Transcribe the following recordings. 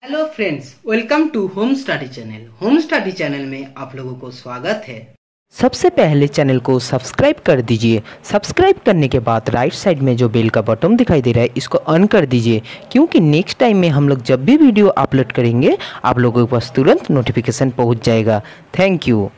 Hello friends, welcome to home study channel. Home study channel में आप लोगों को स्वागत है। सबसे पहले चैनल को सब्सक्राइब कर दीजिए। सब्सक्राइब करने के बाद राइट साइड में जो बेल का बटन दिखाई दे रहा है इसको ऑन कर दीजिए, क्योंकि नेक्स्ट टाइम में हम लोग जब भी वीडियो अपलोड करेंगे आप लोगों के पास तुरंत नोटिफिकेशन पहुंच जाएगा। Thank you.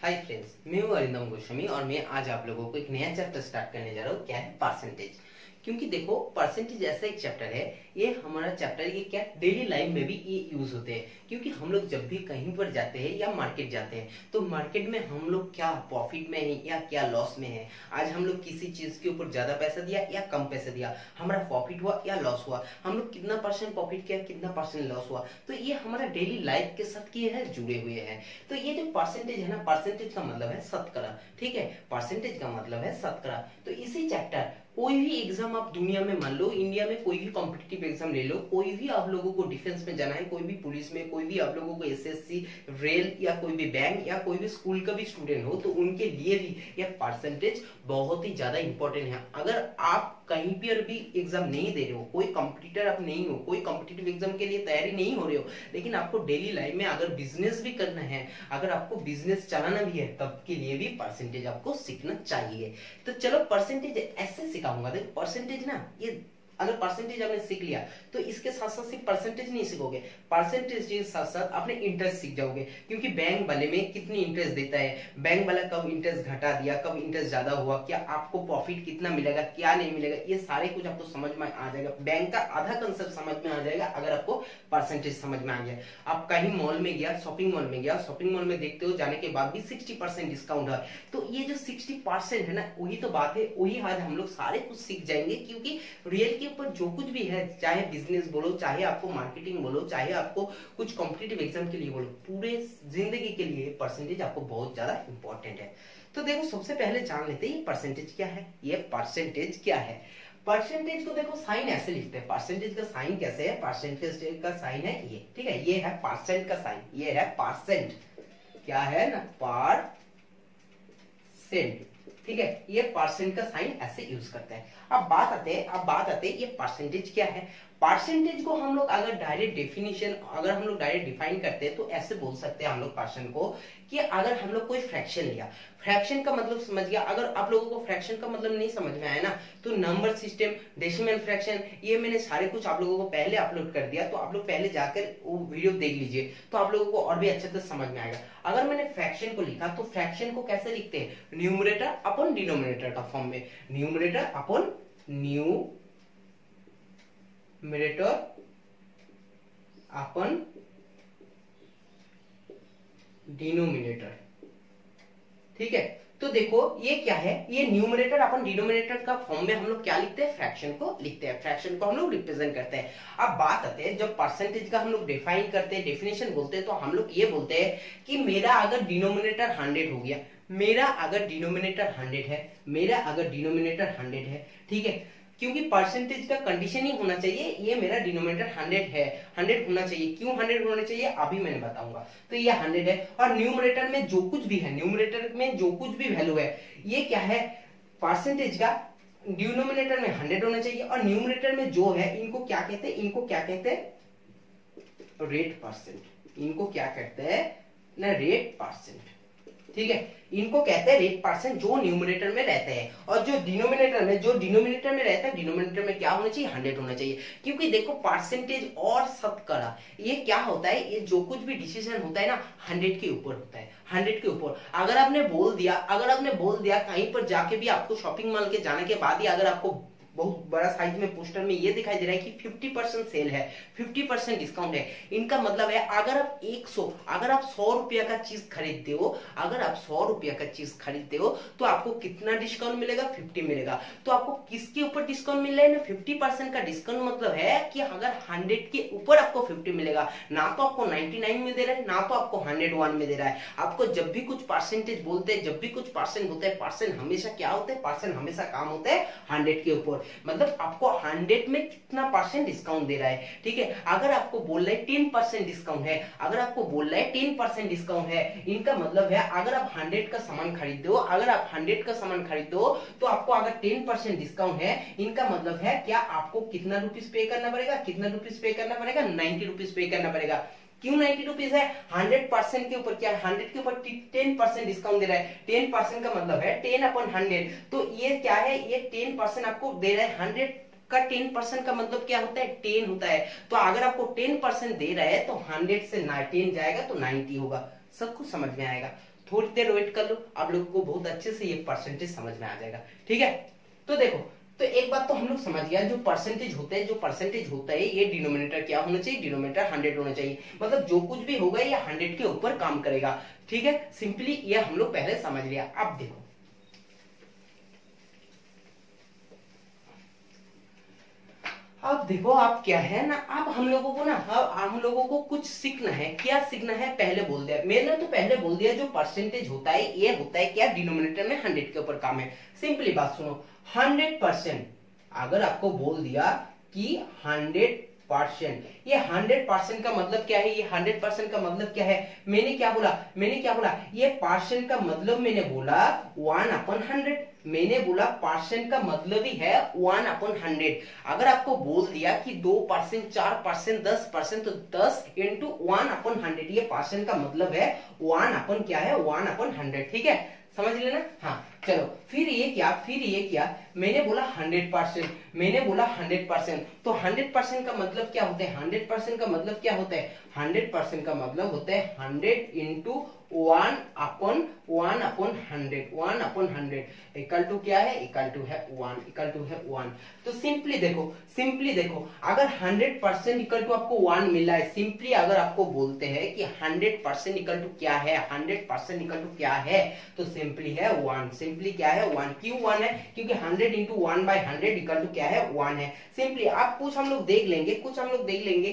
हाय फ्रेंड्स, मैं हूं अरिंदम गोस्वामी और मैं आज आप लोगों को एक नया चैप्टर स्टार्ट करने जा रहा हूं। क्या है? परसेंटेज। क्योंकि देखो, परसेंटेज ऐसा एक चैप्टर है, ये हमारा चैप्टर ये क्या डेली लाइफ में भी ये यूज होते हैं। क्योंकि हम लोग जब भी कहीं पर जाते हैं या मार्केट जाते हैं तो मार्केट में हम लोग क्या प्रॉफिट में है या क्या लॉस में है। आज हम लोग किसी चीज के ऊपर ज्यादा पैसा दिया या कम पैसा दिया, हमारा प्रॉफिट हुआ या लॉस हुआ, हम लोग कितना परसेंट प्रॉफिट किया, कितना परसेंट लॉस हुआ, तो ये हमारा डेली लाइफ के साथ किए हैं, जुड़े हुए हैं। तो ये जो परसेंटेज है ना, परसेंटेज का मतलब है शतकरा। ठीक है, परसेंटेज का मतलब है शतकरा। तो इसी चैप्टर कोई भी एग्जाम आप दुनिया में मान लो, इंडिया में कोई भी कॉम्पिटिटिव एग्जाम ले लो, कोई भी आप लोगों को डिफेंस में जाना है, कोई भी पुलिस में, कोई भी आप लोगों को एसएससी, रेल या कोई भी बैंक या कोई भी स्कूल का भी स्टूडेंट हो, तो उनके लिए भी यह परसेंटेज बहुत ही ज्यादा इंपॉर्टेंट है। अगर आप कहीं पर भी एग्जाम नहीं दे रहे हो, कोई कॉम्पिटिटर आप नहीं हो, कोई कॉम्पिटिटिव एग्जाम के लिए तैयारी नहीं हो रहे हो, लेकिन आपको डेली लाइफ में अगर बिजनेस भी करना है, अगर आपको बिजनेस चलाना भी है, तब के लिए भी परसेंटेज आपको सीखना चाहिए। तो चलो परसेंटेज ऐसे सिखाऊंगा। देखो परसेंटेज ना, ये अगर परसेंटेज आपने सीख लिया तो इसके साथ साथ सिर्फ परसेंटेज नहीं सीखोगे, परसेंटेज के साथ साथ अपने इंटरेस्ट सीख जाओगे। क्योंकि बैंक वाले में कितनी इंटरेस्ट देता है, बैंक वाला कब इंटरेस्ट घटा दिया, कब इंटरेस्ट ज्यादा हुआ, क्या आपको प्रॉफिट कितना मिलेगा, क्या नहीं मिलेगा, ये सारे कुछ आपको समझ में आ जाएगा। बैंक का आधा कंसेप्ट समझ में आ जाएगा अगर आपको परसेंटेज समझ में आ गया। आप कहीं मॉल में गया, शॉपिंग मॉल में गया, शॉपिंग मॉल में देखते हो जाने के बाद भी 60% डिस्काउंट है, तो ये जो 60% है ना, वही तो बात है, वही आज हम लोग सारे कुछ सीख जाएंगे। क्योंकि रियल के ऊपर जो कुछ भी है, चाहे बिजनेस बोलो, चाहे आपको मार्केटिंग बोलो, चाहे आपको कुछ कॉम्पिटिटिव एग्जाम के लिए बोलो, पूरे जिंदगी के लिए परसेंटेज आपको बहुत ज्यादा इंपॉर्टेंट है। तो देखो सबसे पहले जान लेते हैं ये परसेंटेज क्या है। ये परसेंटेज क्या है? परसेंटेज को देखो साइन ऐसे लिखते हैं। परसेंटेज का साइन कैसे है? परसेंटेज का साइन है ये, ठीक है, ये है परसेंट का साइन, ये है परसेंट, क्या है ना, परसेंट, ठीक है, ये परसेंट का साइन ऐसे यूज करते हैं। अब बात आते हैं ये परसेंटेज क्या है। परसेंटेज को हम लोग अगर डायरेक्ट डेफिनेशन, अगर हम लोग डायरेक्ट डिफाइन करते हैं तो ऐसे बोल सकते हैं हम लोग पर्सन को कि अगर हम लोग कोई फ्रैक्शन लिया, फ्रैक्शन का मतलब समझ गया। अगर आप लोगों को फ्रैक्शन का मतलब नहीं समझ में आया ना, तो नंबर सिस्टम, डेसिमल फ्रैक्शन, ये मैंने सारे कुछ आप लोगों को पहले अपलोड कर दिया, तो आप लोग पहले जाकर वो वीडियो देख लीजिए, तो आप लोगों को और भी अच्छे से समझ में आएगा। अगर मैंने फ्रैक्शन को लिखा तो फ्रैक्शन को कैसे लिखते हैं? न्यूमरेटर अपॉन डिनोमिनेटर का फॉर्म में, न्यूमरेटर अपॉन न्यूमरेटर अपन डिनोमिनेटर, ठीक है। तो देखो ये क्या है, ये न्यूमरेटर अपन डिनोमिनेटर का फॉर्म में हम लोग क्या लिखते हैं? फ्रैक्शन को लिखते हैं, फ्रैक्शन को हम लोग रिप्रेजेंट करते हैं। अब बात आते हैं, जब परसेंटेज का हम लोग डिफाइन करते हैं, डेफिनेशन बोलते हैं, तो हम लोग ये बोलते हैं कि मेरा अगर डिनोमिनेटर 100 हो गया, मेरा अगर डिनोमिनेटर 100 है, मेरा अगर डिनोमिनेटर 100 है, ठीक है, क्योंकि परसेंटेज का कंडीशन ही होना चाहिए ये मेरा डिनोमिनेटर 100 है, 100 होना चाहिए। क्यों 100 होना चाहिए अभी मैंने बताऊंगा। तो ये 100 है, और न्यूमरेटर में जो कुछ भी है, न्यूमरेटर में जो कुछ भी वैल्यू है, ये क्या है? परसेंटेज का डिनोमिनेटर में 100 होना चाहिए, और न्यूमरेटर में जो है, इनको क्या कहते हैं? इनको क्या कहते हैं? Rate percent. इनको क्या कहते हैं ना? रेट परसेंट, ठीक है, इनको कहते हैं रेट परसेंट, जो न्यूमरेटर में रहते हैं। और जो डिनोमिनेटर में रहता है, डिनोमिनेटर में क्या होना चाहिए? 100 होना चाहिए। क्योंकि देखो परसेंटेज और शतकरा, ये क्या होता है? ये जो कुछ भी डिसीजन होता है ना, 100 के ऊपर होता है, 100 के ऊपर। अगर आपने बोल दिया कहीं पर जाके भी, आपको शॉपिंग मॉल के जाने के बाद ही अगर आपको बहुत बड़ा साइज में पोस्टर में ये दिखाई दे रहा है कि 50% सेल है, 50% डिस्काउंट है, इनका मतलब है अगर आप 100 रुपया का चीज खरीदते हो, अगर आप 100 रुपया का चीज खरीदते हो, तो आपको कितना डिस्काउंट मिलेगा? 50 मिलेगा। तो आपको किसके ऊपर डिस्काउंट मिल रहा है ना? 50% का डिस्काउंट मतलब है कि अगर 100 के ऊपर आपको 50 मिलेगा, ना तो आपको 99 में दे रहा है, ना तो आपको 101 में दे रहा है। आपको जब भी कुछ परसेंटेज बोलते हैं, जब भी कुछ परसेंट होता है, परसेंट हमेशा क्या होता है? परसेंट हमेशा काम होता है 100 के ऊपर। मतलब आपको 100 में कितना % डिस्काउंट दे रहा है, ठीक है। अगर आपको बोल रहा है 10% डिस्काउंट है, अगर आपको बोल रहा है 10% डिस्काउंट है, इनका मतलब है अगर आप 100 का सामान खरीदो, अगर आप 100 का सामान खरीदो तो आपको अगर 10% डिस्काउंट है, इनका मतलब है क्या आपको कितना रुपीस पे करना पड़ेगा, कितना रुपीस पे करना पड़ेगा, 90 रुपीस पे करना पड़ेगा। क्यों 90 रुपीज है? 100% के ऊपर क्या है, 100 के ऊपर 10% डिस्काउंट दे रहा है। 10% का मतलब है 10/100, तो ये क्या है, ये 10% आपको दे रहा है। 100 का 10% का मतलब क्या होता है, 10 होता है। तो अगर आपको 10% दे रहा है तो 100 से 10 जाएगा तो 90 होगा। सब कुछ समझ में आएगा, थोड़ी देर वेट कर लो, आप लोगों को बहुत अच्छे से ये परसेंटेज समझ में आ जाएगा, ठीक है। तो देखो, तो एक बात तो हम लोग समझ गया, जो परसेंटेज होता है, जो परसेंटेज होता है, ये डिनोमिनेटर क्या होना चाहिए, डिनोमिनेटर 100 होना चाहिए। मतलब जो कुछ भी होगा ये 100 के ऊपर काम करेगा, ठीक है। सिंपली ये हम लोग पहले समझ लिया। अब देखो, अब देखो, आप क्या है ना, अब हम लोगों को ना, हम लोगों को कुछ सीखना है। क्या सीखना है, पहले बोल दिया मैंने, तो पहले बोल दिया जो परसेंटेज होता है ये होता है क्या, डिनोमिनेटर में 100 के ऊपर काम है। सिंपली बात सुनो, 100%, अगर आपको बोल दिया कि 100%, ये 100% का मतलब क्या है, ये 100% का मतलब क्या है, मैंने क्या बोला, ये परसेंट का मतलब मैंने बोला 1/100, मैंने बोला परसेंट का मतलब ही है 1/100। अगर आपको बोल दिया कि 2%, 4%, 10%, तो 10 × 1/100, ये परसेंट का मतलब है 1/100, ठीक है, समझ लेना। हाँ चलो, फिर ये क्या, मैंने बोला 100%, तो 100% का मतलब क्या होता है, 100% का मतलब क्या होता है, 100% का मतलब होता है 100 × 1/100 इक्वल टू क्या है, इक्वल टू है 1। तो सिंपली देखो, अगर 100% इक्वल टू आपको 1 मिला है, सिंपली अगर आपको बोलते हैं कि 100% इक्वल टू क्या है, 100% इक्वल टू क्या है, तो सिंपली है 1। सिंपली क्या है, 1। क्यों 1 है, क्योंकि 100 × 1/100 इक्वल टू क्या है, 1 है। सिंपली आप कुछ हम लोग देख लेंगे,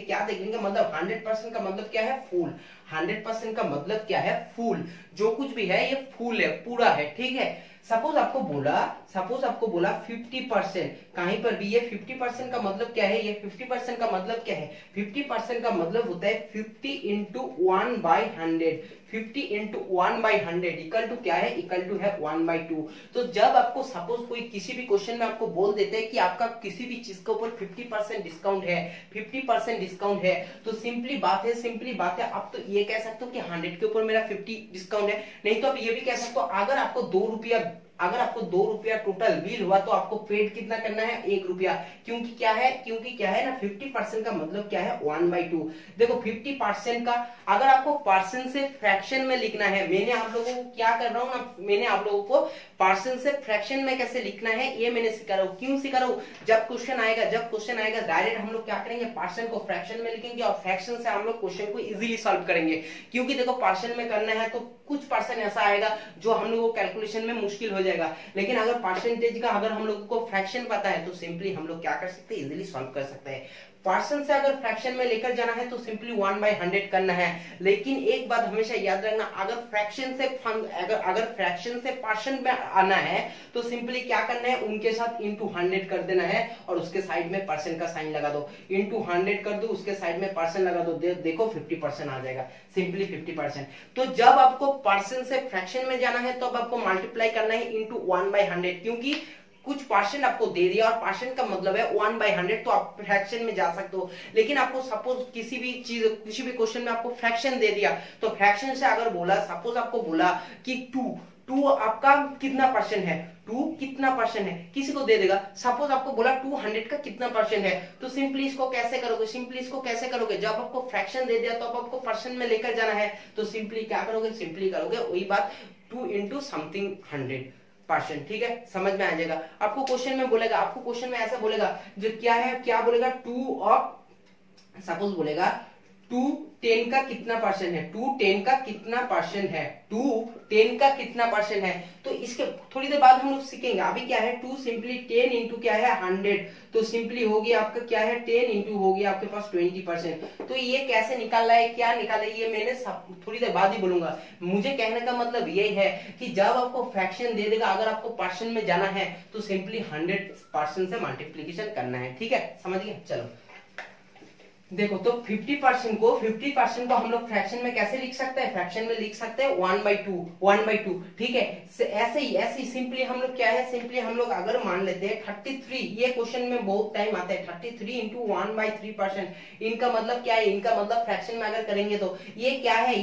क्या देख लेंगे, मतलब 100% का मतलब क्या है, फुल। 100% का मतलब क्या है, फुल। जो कुछ भी है ये फुल है, पूरा है, ठीक है। सपोज आपको बोला 50%, कहीं पर भी ये 50% का मतलब क्या है, ये 50% का मतलब क्या है, 50% का मतलब होता है 50 × 1/100, 50 × 1/100 इक्वल टू क्या है, इक्वल टू है 1/2। तो जब आपको सपोज कोई किसी भी क्वेश्चन में आपको बोल देते हैं कि आपका किसी भी चीज के ऊपर 50% डिस्काउंट है, 50% डिस्काउंट है, तो सिंपली बात है, आप तो ये कह सकते हो कि 100 के ऊपर मेरा 50 डिस्काउंट है। नहीं तो आप ये भी कह सकते हो, अगर आपको 2 रुपया टोटल बिल हुआ तो आपको पेड कितना करना है, 1 रुपया। क्योंकि क्या है ना, 50% का मतलब क्या है, 1/2। देखो 50% का अगर आपको परसेंट से फ्रैक्शन में लिखना है, मैंने आप लोगों को क्या कर रहा हूं ना, मैंने आप लोगों को परसेंट से फ्रैक्शन में कैसे लिखना है ये मैंने सिखा रहा हूं। क्यों सिखा रहा हूं, जब क्वेश्चन आएगा डायरेक्ट हम लोग क्या करेंगे, परसेंट को फ्रैक्शन में लिखेंगे और फ्रैक्शन से हम लोग क्वेश्चन को इजीली सॉल्व करेंगे। क्योंकि देखो परसेंट में करना है तो कुछ परसेंट ऐसा आएगा जो हम लोगों को कैलकुलेशन में मुश्किल हो जाएगा, लेकिन अगर परसेंटेज का अगर हम लोगों को फ्रैक्शन पता है तो सिंपली हम लोग क्या कर सकते हैं, इजीली सॉल्व कर सकते हैं। परसेंट से अगर फ्रैक्शन में लेकर जाना है तो सिंपली 1/100 करना है। लेकिन एक बात हमेशा याद रखना, अगर फ्रैक्शन से परसेंट में आना है तो सिंपली क्या करना है, उनके साथ इंटू 100 कर देना है और उसके साइड में परसेंट का साइन लगा दो, इंटू 100 कर दो, उसके साइड में परसेंट लगा दो, देखो 50% आ जाएगा, सिंपली 50%। तो जब आपको परसेंट से फ्रैक्शन में जाना है तो अब आपको मल्टीप्लाई करना है इंटू 1/100, क्योंकि कुछ परसेंट आपको दे दिया और परसेंट का मतलब है 1/100, तो आप फ्रैक्शन में जा सकते हो। लेकिन आपको सपोज किसी भी क्वेश्चन में आपको फ्रैक्शन दे दिया, तो फ्रैक्शन से अगर बोला, सपोज आपको बोला कि 2 आपका कितना परसेंट है, 2 कितना परसेंट है, किसी को दे देगा। सपोज आपको बोला 200 का कितना परसेंट है, तो सिंपली इसको कैसे करोगे, जब आपको फ्रैक्शन दे दिया तो अब आपको परसेंट में लेकर जाना है, तो सिंपली क्या करोगे, सिंपली करोगे वही बात 2 × समथिंग 100%, ठीक है, समझ में आ जाएगा। आपको क्वेश्चन में बोलेगा, आपको क्वेश्चन में ऐसा बोलेगा, जो क्या है, क्या बोलेगा, 2 ऑफ, सपोज बोलेगा 2 10 का कितना परसेंट है, 2 10 का कितना परसेंट है, 2 10 का कितना परसेंट है। तो इसके थोड़ी देर बाद हम लोग सीखेंगे। अभी क्या है 2 सिंपली 10 इंटू क्या है 100, तो सिंपली हो गया आपका क्या है 10 इंटू हो गया आपके पास 20%। तो ये कैसे निकालना है, क्या निकाला है, ये मैंने थोड़ी देर बाद ही बोलूंगा। मुझे कहने का मतलब ये है कि जब आपको फ्रैक्शन दे देगा, अगर आपको परसेंट में जाना है तो सिंपली 100% से मल्टीप्लीकेशन करना है, ठीक है, समझ गए। चलो देखो, तो 50% को हम लोग फ्रैक्शन में कैसे लिख सकते हैं, फ्रैक्शन में लिख सकते हैं 1/2, ठीक है। ऐसे ही सिंपली हम लोग क्या है, सिंपली हम लोग अगर मान लेते हैं 33, ये क्वेश्चन में बहुत टाइम आता है, 33 इंटू 1/3%, इनका मतलब क्या है, इनका मतलब फ्रैक्शन में अगर करेंगे तो ये क्या है,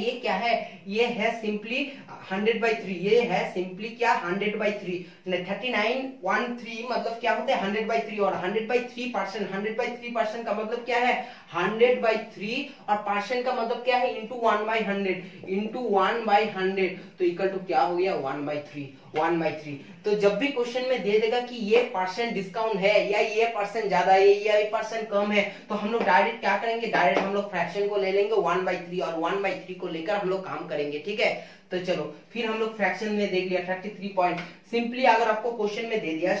ये है सिंपली 100/3, ये है सिंपली क्या 100/3। 3913 मतलब क्या होता है 100/3, और 100/3% का मतलब क्या है 100/3, और परसेंट का मतलब क्या है इंटू 1/100, तो इक्वल टू क्या हो गया 1/3। तो जब भी क्वेश्चन में दे देगा कि ये परसेंट डिस्काउंट है या ये परसेंट ज्यादा है या ये परसेंट कम है, तो हम लोग डायरेक्ट क्या करेंगे, डायरेक्ट हम लोग फ्रैक्शन को ले लेंगे 1/3, और 1/3 को लेकर हम लोग काम करेंगे, ठीक है। तो चलो फिर हम लोग फ्रैक्शन में देख लिया 33 पॉइंट। सिंपली अगर आपको क्वेश्चन में दे दिया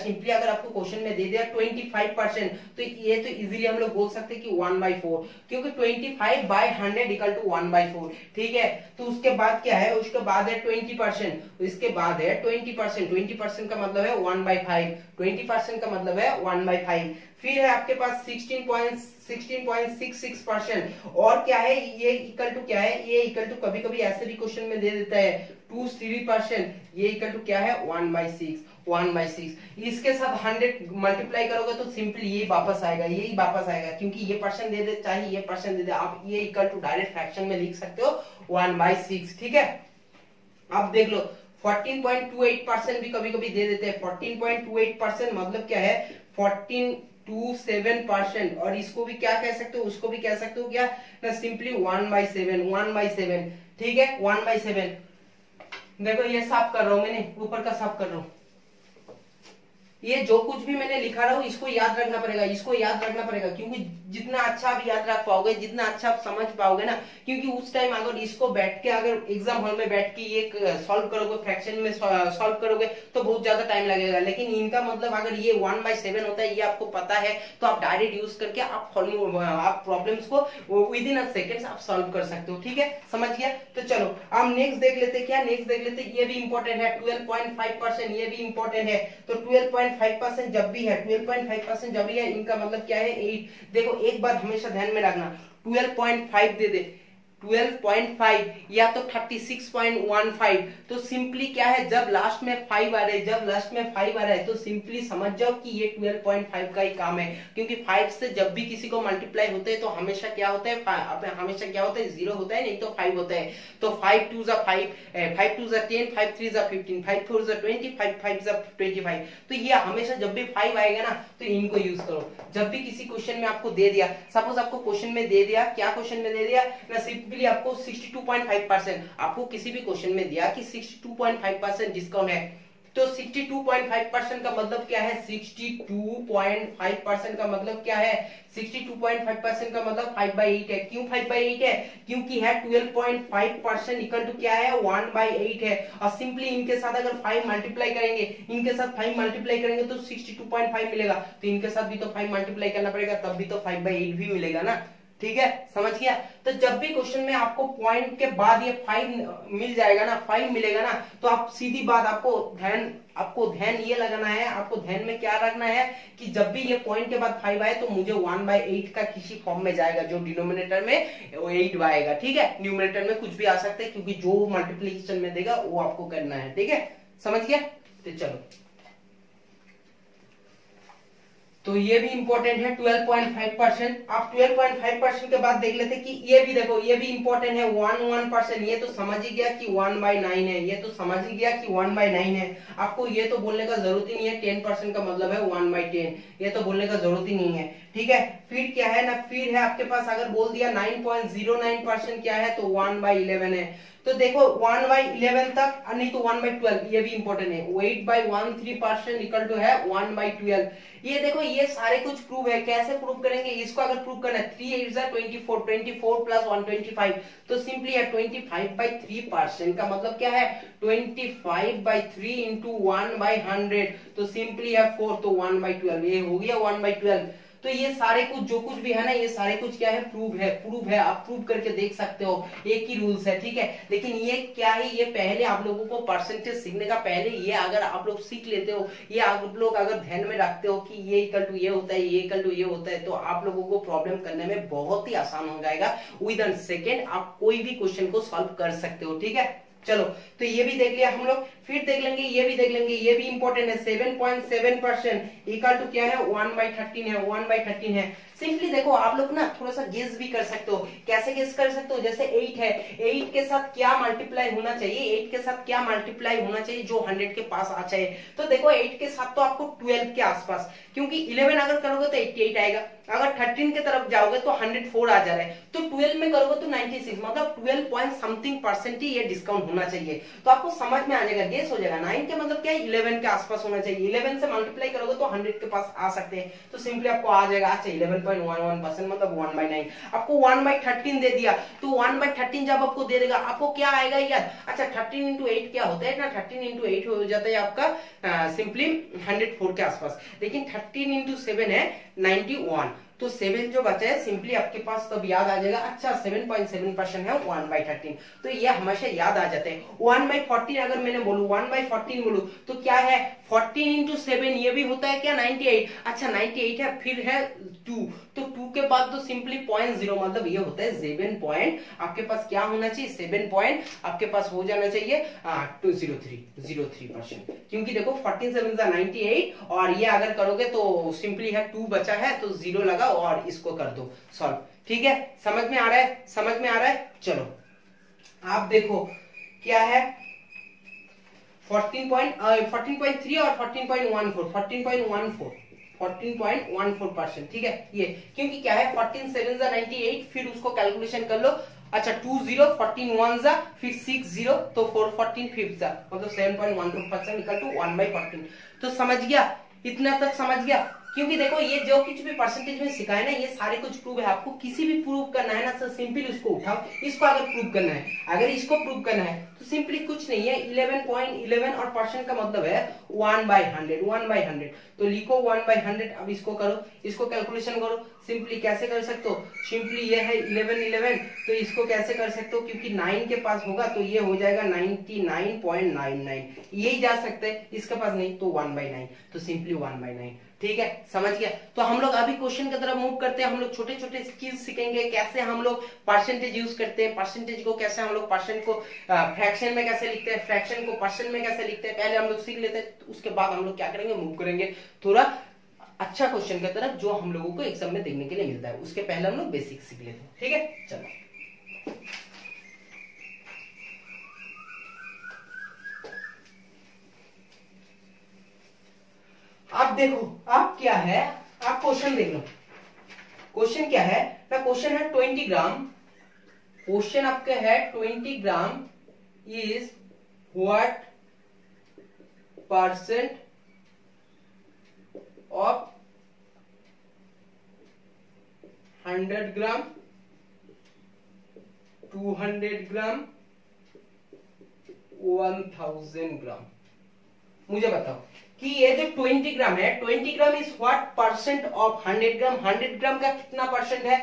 25%, तो ये तो इजीली हम लोग बोल सकते हैं कि 1/4, क्योंकि 25/100 इक्वल टू 1/4, ठीक है। तो उसके बाद क्या है, उसके बाद है 20%, इसके बाद है 20% का मतलब है 1/5, 20% का मतलब है 1/5। फिर है आपके पास 16.66%, और क्या है ये इक्वल टू क्या है, ये इक्वल टू कभी कभी ऐसे भी क्वेश्चन में दे देता है 2-3%, ये इक्वल टू क्या है 1/6। इसके साथ 100 मल्टीप्लाई करोगे तो सिंपली यही वापस आएगा, क्योंकि ये परसेंट दे दे चाहे ये परसेंट दे दे, आप ये इक्वल टू डायरेक्ट फ्रैक्शन में लिख सकते हो 1/6, ठीक है। अब देख लो 14.28% भी कभी कभी दे देते हैं। 14.28% मतलब क्या है 14.27%, और इसको भी क्या कह सकते हो, उसको भी कह सकते हो क्या ना, सिंपली 1/7, ठीक है 1/7। देखो ये साफ कर रहा हूं मैंने, ऊपर का साफ कर रहा हूं। ये जो कुछ भी मैंने लिखा रहा हूं इसको याद रखना पड़ेगा, क्योंकि जितना अच्छा आप याद रख पाओगे, जितना अच्छा आप समझ पाओगे ना, क्योंकि उस टाइम अगर इसको बैठ के, अगर एग्जाम हॉल में बैठ के ये सॉल्व करोगे, फ्रैक्शन में सॉल्व करोगे तो बहुत ज्यादा टाइम लगेगा। लेकिन इनका मतलब अगर ये 1/7 होता है, ये आपको पता है, तो आप डायरेक्ट यूज करके आप प्रॉब्लम्स को विद इन अ सेकेंड्स आप सॉल्व कर सकते हो, ठीक है, समझ गया। तो चलो अब नेक्स्ट देख लेते, ये भी इंपॉर्टेंट है 12.5%, ये भी इंपॉर्टेंट है। तो 12.5% जब भी है, 12.5% जब भी है, इनका मतलब क्या है 8। देखो एक बार हमेशा ध्यान में रखना, 12.5 दे दे 12.5 या तो 36.15, तो सिंपली क्या है जब लास्ट में 5 आ रहे हैं तो सिंपली समझ जाओ कि ये 12.5 का ही काम है, क्योंकि 5 से जब भी किसी को मल्टीप्लाई होते हैं तो हमेशा क्या होता है 0 होता है, नहीं तो 5 होता है। तो 5 2 जा 5, 5 2 जा 10, 5 3 जा 15, 5 4 जा 20, 5 5 जा 25। तो ये हमेशा जब भी 5 आएगा ना तो इनको यूज करो। जब भी किसी क्वेश्चन में आपको दे दिया, सपोज आपको क्वेश्चन में दे दिया, क्या क्वेश्चन में दे दिया ना, सिंपली आपको 62.5%, आपको किसी भी क्वेश्चन में दिया कि 62.5% डिस्काउंट है, तो 62.5% का मतलब क्या है, 62.5% का मतलब क्या है, 62.5% का मतलब 5/8 है। क्यों 5/8 है, क्योंकि है 12.5% इक्वल टू क्या है 1/8 है। और सिंपली इनके साथ अगर 5 मल्टीप्लाई करेंगे, तो 62.5 मिलेगा, तो इनके साथ भी तो 5 मल्टीप्लाई करना पड़ेगा, तब भी तो 5/8 भी मिलेगा ना, ठीक है, समझ गया। तो जब भी क्वेश्चन में आपको पॉइंट के बाद ये 5 मिल जाएगा ना, 5 मिलेगा ना, तो आप सीधी बात आपको ध्यान ये लगाना है, आपको ध्यान में क्या रखना है कि जब भी ये पॉइंट के बाद 5 आए तो मुझे 1/8 का किसी फॉर्म में जाएगा, जो डिनोमिनेटर में 8 आएगा, ठीक है। न्यूमरेटर में कुछ भी आ सकता है, क्योंकि जो मल्टीप्लिकेशन में देगा वो आपको करना है, ठीक है, समझ गया। तो चलो, तो ये भी इंपॉर्टेंट है 12.5%। आप 12.5% के बाद देख लेते कि ये भी देखो, ये भी इंपॉर्टेंट है 1%। ये तो समझ ही गया कि 1/9 है, आपको ये तो बोलने का जरूरत ही नहीं है। 10% का मतलब है 1/10, ये तो बोलने का जरूरत ही नहीं है। ठीक है। फिर क्या है ना, फिर है आपके पास अगर बोल दिया 9.09% क्या है तो 1/11 है। तो देखो 1/11 तक, नहीं तो 1/12, ये भी इंपॉर्टेंट है। 8/13% इक्वल टू है 1/12। ये देखो ये सारे कुछ प्रूव है। कैसे प्रूव करेंगे इसको? अगर प्रूव करना है 3 8 24, 24 प्लस 125, तो सिंपली है 25/3% का मतलब क्या है 25/3 इंटू 1/100, तो सिंपली है 4, तो 1/12, ये हो गया 1/12। तो ये सारे कुछ जो कुछ भी है ना, ये सारे कुछ क्या है, प्रूव है, आप प्रूव करके देख सकते हो, एक ही रूल्स है, ठीक है। लेकिन ये क्या है, ये पहले आप लोगों को परसेंटेज सीखने का पहले ये अगर आप लोग सीख लेते हो, ये आप लोग अगर ध्यान में रखते हो कि ये इक्वल टू ये होता है, ये इक्वल टू ये होता है, तो आप लोगों को प्रॉब्लम करने में बहुत ही आसान हो जाएगा। विद इन सेकेंड आप कोई भी क्वेश्चन को सॉल्व कर सकते हो, ठीक है। चलो तो ये भी देख लिया हम लोग। फिर देख लेंगे, ये भी देख लेंगे, ये भी इंपॉर्टेंट है। 7.7% इक्वल टू क्या है 1/13 है, 1/13 है। सिंपली देखो आप लोग ना थोड़ा सा गेस भी कर सकते हो। कैसे गेस कर सकते हो? जैसे 8 है, 8 के साथ क्या मल्टीप्लाई होना चाहिए, 8 के साथ क्या मल्टीप्लाई होना चाहिए जो 100 के पास आ जाए। तो देखो 8 के साथ तो आपको 12 के आसपास, क्योंकि 11 अगर करोगे तो 88 आएगा, अगर 13 के तरफ जाओगे तो 104 आ जा रहा है, तो 12 में करोगे तो 96, मतलब 12 पॉइंट समथिंग परसेंट ही ये डिस्काउंट होना चाहिए। तो आपको समझ में आ जाएगा, गेस हो जाएगा। 9 के मतलब क्या है 11 के आसपास होना चाहिए, 11 से मल्टीप्लाई करोगे तो 100 के पास आ सकते हैं, तो सिंपली आपको आ जाएगा। अच्छा 11.11% मतलब 1/9, आपको 1/13 दे दिया, तो 1/13 जब आपको दे देगा आपको क्या आएगा याद। अच्छा 13 इंटू 8 क्या होता है ना, 13 इंटू 8 हो जाता है आपका सिंपली 104 के आसपास, लेकिन 13 इंटू 7 है 91, तो 7 जो बचा है सिंपली आपके पास तब याद आ जाएगा। अच्छा 7.7% है 1/13, तो ये हमेशा याद आ जाते हैं। 1/14 अगर मैंने बोलूं 1/14 बोलूं तो क्या है 14 इंटू 7, ये भी होता है क्या 98। अच्छा 98 है, फिर है 2, तो 2 के बाद तो सिंपली 0.0 मतलब ये होता है 7 पॉइंट, आपके पास क्या होना चाहिए 7 पॉइंट आपके पास हो जाना चाहिए 203%, क्योंकि देखो 14 7 98 और ये अगर करोगे तो सिंपली है 2 बचा है तो 0 लगा और इसको कर दो सॉल्व, ठीक है। समझ में आ रहा है, समझ में आ रहा है। चलो आप देखो क्या है 14.3 और 14.14%, ठीक है। ये क्योंकि क्या है 14 7 98, फिर उसको कैलकुलेशन कर लो। अच्छा 20 14 1 फिर 60, तो 4 14 5 मतलब 7.14% इक्वल टू 1/14। तो समझ गया, इतना तक समझ गया। क्योंकि देखो ये जो कुछ भी परसेंटेज में सिखाया ना, ये सारे कुछ प्रूव है। आपको किसी भी प्रूव करना है ना तो सिंपली उसको उठाओ, इसको अगर प्रूव करना है, अगर इसको प्रूव करना है तो सिंपली कुछ नहीं है 11.11 और परसेंट का मतलब है 1/100, तो लिखो 1/100। अब इसको करो, इसको कैलकुलेशन करो। सिंपली कैसे कर सकते हो, सिंपली ये है 11 तो इसको कैसे कर सकते हो, क्योंकि 9 के पास होगा तो ये हो जाएगा 99.99, यही जा सकते हैं। इसके पास नहीं तो 1/9, तो सिंपली 1/9, ठीक है। समझ गया। तो हम लोग अभी क्वेश्चन की तरफ मूव करते हैं। हम लोग छोटे छोटे स्किल्स सीखेंगे, कैसे हम लोग परसेंटेज यूज करते हैं, परसेंटेज को कैसे हम लोग परसेंट को फ्रैक्शन में कैसे लिखते हैं, फ्रैक्शन को परसेंट में कैसे लिखते हैं, पहले हम लोग सीख लेते हैं। तो उसके बाद हम लोग क्या करेंगे, मूव करेंगे थोड़ा अच्छा क्वेश्चन की तरफ जो हम लोगों को एग्जाम में देखने के लिए मिलता है। उसके पहले हम लोग बेसिक सीख लेते हैं, ठीक है। चलो आप देखो, आप क्या है, आप क्वेश्चन देख लो। क्वेश्चन क्या है ना, क्वेश्चन है 20 ग्राम, क्वेश्चन आपका है 20 gram is what percent of 100 gram, 200 ग्राम, 1000 ग्राम। मुझे बताओ कि ये जो 20 ग्राम है, 20 gram is what percent of 100 ग्राम। 100 ग्राम का कितना परसेंट है,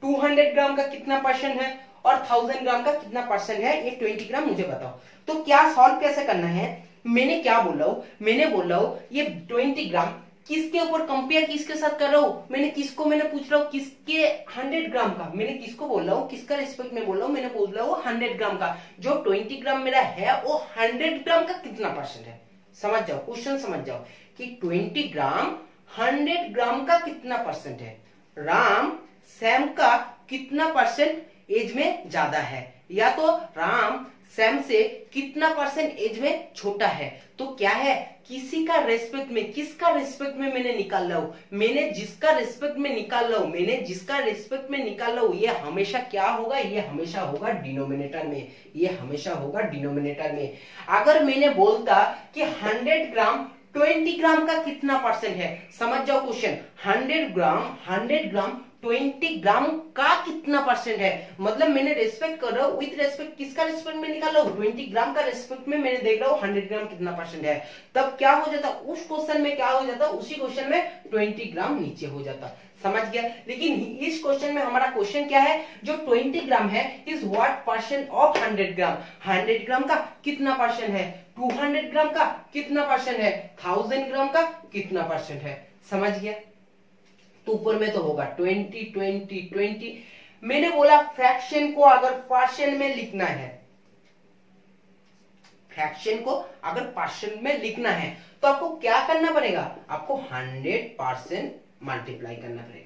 200 ग्राम का कितना परसेंट है और 1000 ग्राम का कितना परसेंट है, ये 20 ग्राम मुझे बताओ। तो क्या सॉल्व कैसे करना है, मैंने क्या बोल रहा हूं, मैंने बोल रहा हूं ये 20 ग्राम किसके ऊपर कंपेयर किसके साथ कर रहा हूं, मैंने पूछ रहा हूं किसके 100 ग्राम का, मैंने किसको बोल रहा हूं, किसका रिस्पेक्ट में बोल रहा हूं, मैंने बोल रहा हूं 100 ग्राम का। जो 20 ग्राम मेरा है वो 100 ग्राम का कितना परसेंट है, समझ जाओ, क्वेश्चन समझ जाओ कि 20 ग्राम 100 ग्राम का कितना परसेंट है। राम सैम का कितना परसेंट एज में ज्यादा है, या तो राम सैम से कितना परसेंट एज में छोटा है। तो क्या है, किसी का रेस्पेक्ट में, किसका रेस्पेक्ट में मैंने निकाल रहा हूं, मैंने जिसका रेस्पेक्ट में निकाल रहा हूं, मैंने जिसका रेस्पेक्ट में निकाल रहा हूं, ये हमेशा क्या होगा, ये हमेशा होगा डिनोमिनेटर में, ये हमेशा होगा डिनोमिनेटर में। अगर मैंने बोलता कि 100 ग्राम 20 ग्राम का कितना परसेंट है, समझ जाओ क्वेश्चन, 100 ग्राम 20 ग्राम का कितना परसेंट है, मतलब मैंने रेस्पेक्ट कर रहा हूं, विथ रेस्पेक्ट किसका रेस्पेक्ट में निकाल रहा हूं, 20 ग्राम का रेस्पेक्ट में मैंने देख रहा हूं 100 ग्राम कितना परसेंट है। तब क्या हो जाता, उस क्वेश्चन में क्या हो जाता, उसी क्वेश्चन में 20 ग्राम नीचे हो जाता, समझ गया। लेकिन इस क्वेश्चन में हमारा क्वेश्चन क्या है, जो 20 ग्राम है इज व्हाट परसेंट ऑफ 100 ग्राम, 100 ग्राम का कितना परसेंट है, 200 ग्राम का कितना परसेंट है, 1000 ग्राम का कितना परसेंट है, समझ गया। तो ऊपर में तो होगा 20 20 20। मैंने बोला फ्रैक्शन को अगर पर्सन में लिखना है, फ्रैक्शन को अगर पर्सन में लिखना है तो आपको क्या करना पड़ेगा, आपको 100% मल्टीप्लाई करना पड़ेगा,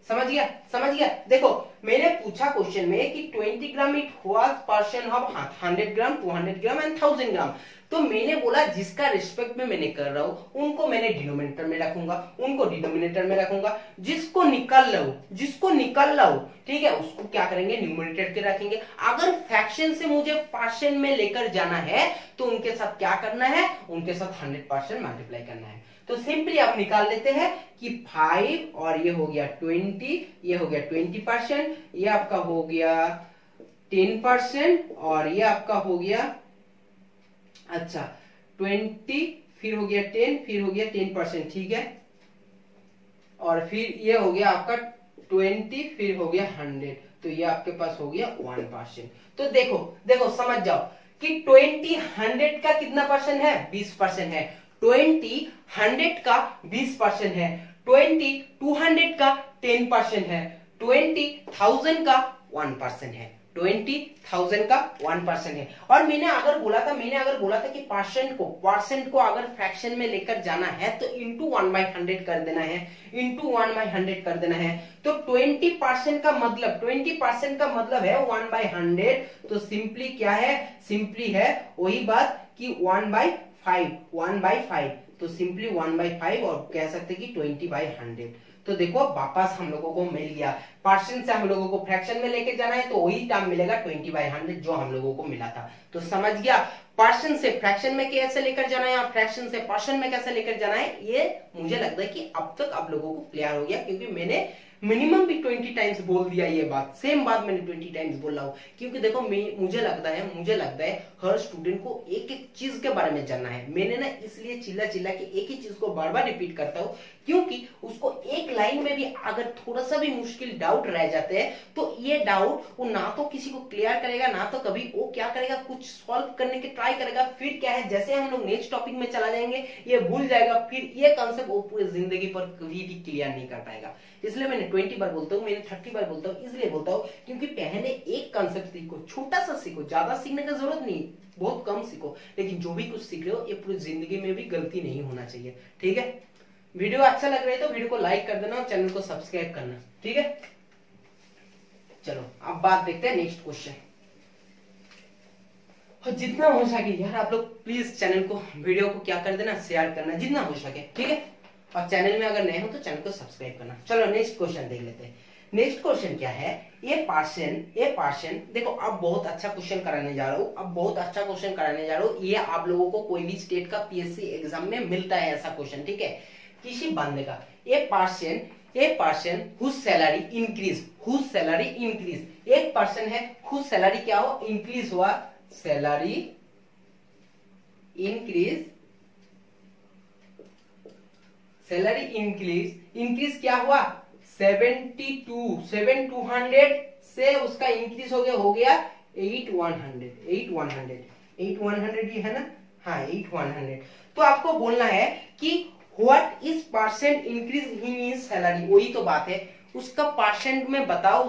समझ गया, समझ गया। देखो मैंने पूछा क्वेश्चन में कि 20 gram it was person of 100 gram 200 gram and 1000 gram. तो मैंने बोला जिसका रिस्पेक्ट में मैंने कर रहा हूं उनको मैंने डिनोमिनेटर में रखूंगा, उनको डिनोमिनेटर में रखूंगा, जिसको निकाल रहा हूं ठीक है, उसको क्या करेंगे, न्यूमरेटर के रखेंगे। अगर फ्रैक्शन से मुझे पर्सन में लेकर जाना है तो उनके साथ क्या करना है, उनके साथ 100% मल्टीप्लाई करना है। तो सिंपली आप निकाल लेते हैं कि 5 और ये हो गया 20, ये हो गया 20%, ये आपका हो गया 10% और ये आपका हो गया, अच्छा 20 फिर हो गया 10 फिर हो गया 10%, ठीक है, और फिर ये हो गया आपका 20 फिर हो गया 100, तो ये आपके पास हो गया 1%। तो देखो समझ जाओ कि 20 100 का कितना परसेंट है, 20% है, 20 100 का 20% है, 20 200 का 10% है, 20 1000 का 1% है, 20,000 का 1% है। और मैंने अगर बोला था कि परसेंट को अगर फ्रैक्शन में लेकर जाना है तो इंटू 1/100 कर देना है, इंटू 1/100 कर देना है। तो 20% का मतलब है 1/100। तो सिंपली क्या है, सिंपली है वही बात कि 1/5, तो सिंपली 1/5 और कह सकते कि 20/100। तो देखो वापस हम लोगों को मिल गया, परसेंट से हम लोगों को फ्रैक्शन में लेके जाना है तो वही टर्म मिलेगा 20/100 जो हम लोगों को मिला था। तो समझ गया, पर्सन से फ्रैक्शन में कैसे लेकर जाना है और फ्रैक्शन से पर्सन में कैसे लेकर जाना है, ये मुझे लगता है कि अब तक आप लोगों को क्लियर हो गया, क्योंकि मैंने मिनिमम भी 20 टाइम्स बोल दिया, ये बात सेम बात मैंने 20 टाइम्स बोल रहा हूँ। क्योंकि देखो मुझे लगता है हर स्टूडेंट को एक एक चीज के बारे में जानना है। मैंने ना इसलिए चिल्ला के एक ही चीज को बार बार रिपीट करता हूँ, क्योंकि उसको एक लाइन में भी अगर थोड़ा सा भी मुश्किल डाउट रह जाते हैं तो ये डाउट वो ना तो किसी को क्लियर करेगा, ना तो कभी वो क्या करेगा, कुछ सॉल्व करने की ट्राई करेगा। फिर क्या है, जैसे हम लोग नेक्स्ट टॉपिक में चला जाएंगे ये भूल जाएगा, फिर ये कॉन्सेप्ट वो पूरी जिंदगी पर कभी भी क्लियर नहीं कर पाएगा। इसलिए मैंने 20 बार बोलता हूँ, मैंने 30 बार बोलता हूँ, इसलिए बोलता हूँ क्योंकि पहले एक कॉन्सेप्ट सीखो, छोटा सा सीखो, ज्यादा सीखने का जरूरत नहीं, बहुत कम सीखो, लेकिन जो भी कुछ सीख रहे हो ये पूरी जिंदगी में भी गलती नहीं होना चाहिए, ठीक है। वीडियो अच्छा लग रहा है तो वीडियो को लाइक कर देना और चैनल को सब्सक्राइब करना, ठीक है। चलो अब बात देखते हैं नेक्स्ट क्वेश्चन। और जितना हो सके यार आप लोग प्लीज चैनल को, वीडियो को क्या कर देना, शेयर करना जितना हो सके, ठीक है। और चैनल में अगर नए हो तो चैनल को सब्सक्राइब करना। चलो नेक्स्ट क्वेश्चन देख लेते हैं। नेक्स्ट क्वेश्चन क्या है, ये पार्शन देखो अब बहुत अच्छा क्वेश्चन कराने जा रहा हूँ, ये आप लोगों को कोई भी स्टेट का पीएससी एग्जाम में मिलता है ऐसा क्वेश्चन, ठीक है। किसी बंदे का a person whose salary increase, एक पर्सन है हुज सैलरी क्या हो, इंक्रीज हुआ, सैलरी इंक्रीज क्या हुआ, 7,200 से उसका इंक्रीज हो गया 8,100 ये है ना, हाँ 8,100। तो आपको बोलना है कि what is percent increase in his salary, वही तो बात है, उसका परसेंट में बताओ,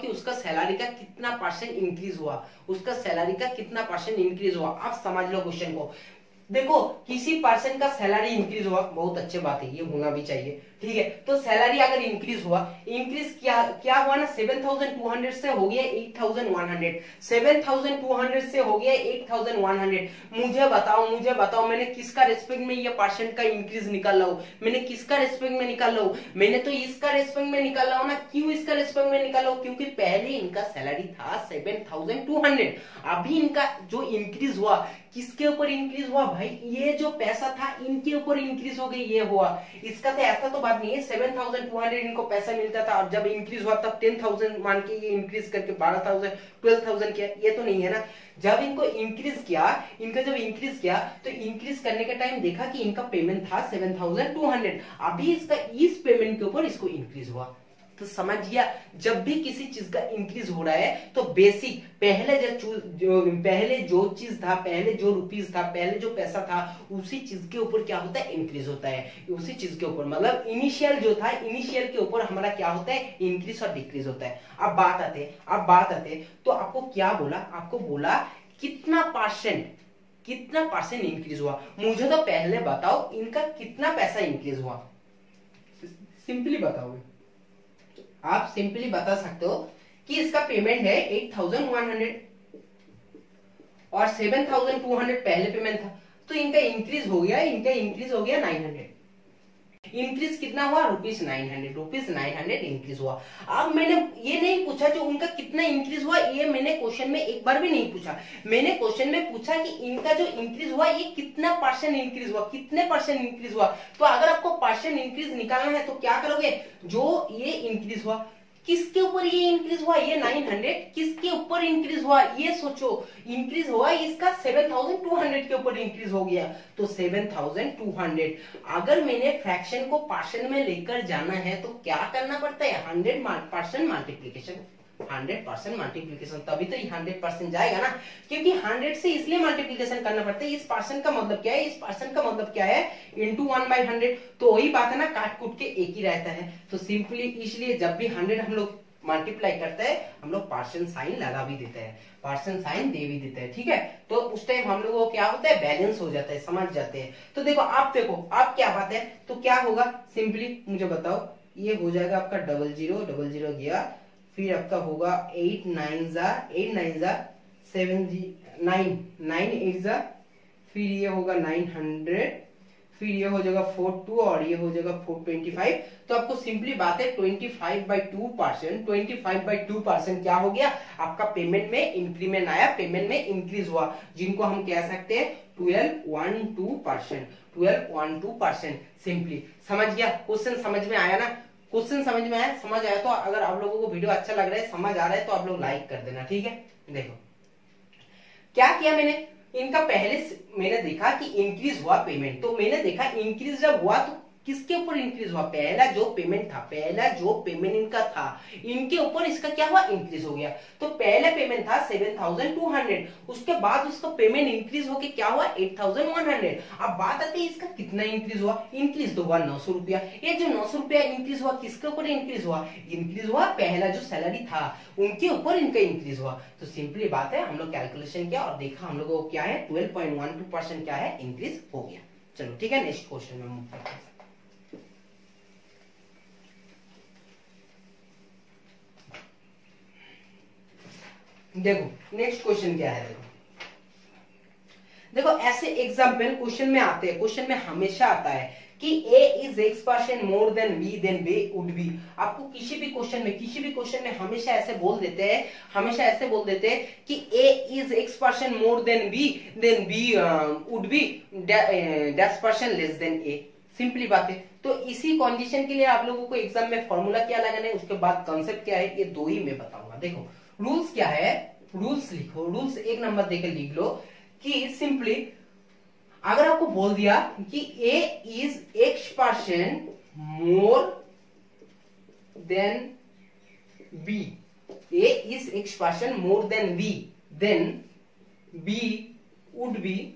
कि उसका सैलरी का कितना परसेंट इंक्रीज हुआ, आप समझ लो क्वेश्चन को। देखो किसी पर्सन का सैलरी इंक्रीज हुआ, बहुत अच्छी बात है, ये होना भी चाहिए, ठीक है। तो सैलरी अगर इंक्रीज हुआ, इंक्रीज क्या हुआ ना, 7,200 से हो गया 8,100, 7,200 से हो गया 8,100। मुझे बताओ मैंने किसका रेस्पेक्ट में ये परसेंट का इंक्रीज निकाला हूं, मैंने किसका रेस्पेक्ट में निकाला हूं, मैंने तो इसका रेस्पेक्ट में निकाला हूं ना। क्यों इसका रेस्पेक्ट में निकाला हूं, क्योंकि पहले इनका सैलरी था 7,200, अभी इनका जो इंक्रीज हुआ किसके ऊपर इंक्रीज हुआ भाई, ये जो पैसा था इनके ऊपर इंक्रीज हो गई, ये हुआ। इसका तो ऐसा तो बात नहीं है 7,200 इनको पैसा मिलता था और जब इंक्रीज हुआ तब 10,000 मान के ये इंक्रीज करके 12,000 12,000 किया, ये तो नहीं है ना। जब इनको इंक्रीज किया, इनका जब इंक्रीज किया तो इंक्रीज करने के टाइम देखा कि इनका पेमेंट था 7,200, अभी इसका इस पेमेंट के ऊपर इसको इंक्रीज हुआ। तो समझ गया, जब भी किसी चीज का इंक्रीज हो रहा है तो बेसिक पहले जो चीज था, पहले जो रुपीस था, पहले जो पैसा था, उसी चीज के ऊपर क्या होता है, इंक्रीज होता है। उसी चीज के ऊपर मतलब इनिशियल जो था, इनिशियल के ऊपर हमारा क्या होता है, इंक्रीज और डिक्रीज होता है। अब बात आते तो आपको क्या बोला, आपको बोला कितना परसेंट इंक्रीज हुआ। मुझे तो पहले बताओ इनका कितना पैसा इंक्रीज हुआ, सिंपली बताओगे आप, सिंपली बता सकते हो कि इसका पेमेंट है 8,100 और 7,200 पहले पेमेंट था, तो इनका इंक्रीज हो गया 900। इंक्रीज कितना हुआ, ₹900 इंक्रीज हुआ। अब मैंने ये नहीं पूछा जो उनका कितना इंक्रीज हुआ, ये मैंने क्वेश्चन में एक बार भी नहीं पूछा। मैंने क्वेश्चन में पूछा कि इनका जो इंक्रीज हुआ ये कितना परसेंट इंक्रीज हुआ, कितने परसेंट इंक्रीज हुआ। तो अगर आपको परसेंट इंक्रीज निकालना है तो क्या करोगे, जो ये इंक्रीज हुआ किसके ऊपर ये इंक्रीज हुआ, ये 900 किसके ऊपर इंक्रीज हुआ, ये सोचो। इंक्रीज हुआ इसका 7,200 के ऊपर इंक्रीज हो गया, तो 7,200। अगर मैंने फ्रैक्शन को पर्सन में लेकर जाना है तो क्या करना पड़ता है, 100% मल्टीप्लीकेशन, 100% मल्टीप्लीकेशन, तभी तो 100% जाएगा ना। क्योंकि 100 से इसलिए मल्टीप्लीकेशन करना पड़ता है, इस पर्सन का मतलब क्या है, इस पर्सन का मतलब क्या है, इंटू 1/100। तो वही बात है ना, काट कूट के एक ही रहता है। तो सिंपली इसलिए जब भी 100 हम लोग मल्टीप्लाई करते हैं हम लोग पर्सन साइन लगा भी देते हैं, पर्सन साइन दे भी देते हैं, ठीक है। तो उस टाइम हम लोगों को क्या होता है, बैलेंस हो जाता है, समझ जाते हैं। तो देखो आप क्या बात है, तो क्या होगा, सिंपली मुझे बताओ, ये हो जाएगा आपका 00 गया, फिर आपका होगा 8 9 7 9 8 फिर ये होगा 900, फिर ये हो जाएगा 42 और ये हो जाएगा 425। तो आपको सिंपली बात है 25/2% क्या हो गया, आपका पेमेंट में इंक्रीमेंट आया, पेमेंट में इंक्रीज हुआ, जिनको हम कह सकते हैं 12.12%। सिंपली समझ गया, क्वेश्चन समझ में आया ना, क्वेश्चन समझ आया तो अगर आप लोगों को वीडियो अच्छा लग रहा है, समझ आ रहा है तो आप लोग लाइक कर देना, ठीक है। देखो क्या किया मैंने, इनका पहले मैंने देखा कि इंक्रीज हुआ पेमेंट, तो मैंने देखा इंक्रीज जब हुआ तो किसके ऊपर इंक्रीज हुआ, पहला जो पेमेंट इनका था इनके ऊपर इसका क्या हुआ, इंक्रीज हो गया। तो पहले पेमेंट था 7,200, उसके बाद उसका पेमेंट इंक्रीज होके क्या हुआ 8,100। अब बात आती है इसका कितना इंक्रीज हुआ, इंक्रीज तो हुआ 900 रुपया। ये जो 900 रुपया इंक्रीज हुआ किसके ऊपर इंक्रीज हुआ, पहला जो सैलरी था उनके ऊपर इनका इंक्रीज हुआ। तो सिंपली बात है हम लोग कैलकुलेशन किया और देखा हम लोगों को क्या है 12.12% क्या है, इंक्रीज हो गया। चलो ठीक है, नेक्स्ट क्वेश्चन में मूव करते हैं। देखो नेक्स्ट क्वेश्चन क्या है, देखो ऐसे एग्जाम्पल क्वेश्चन में आते हैं, क्वेश्चन में हमेशा आता है कि a is x% more than b then b would be। आपको किसी भी क्वेश्चन में हमेशा ऐसे बोल देते हैं कि a is x% more than b then b would be dash% less than a। Simply बात है। तो इसी कंडीशन के लिए आप लोगों को एग्जाम में फॉर्मूला क्या लगाना है, उसके बाद कॉन्सेप्ट क्या है, ये दो ही मैं बताऊंगा। देखो रूल्स क्या है, रूल्स लिखो, रूल्स एक नंबर देकर लिख लो कि सिंपली अगर आपको बोल दिया कि a is x% more than b, a is x% more than b, then b would be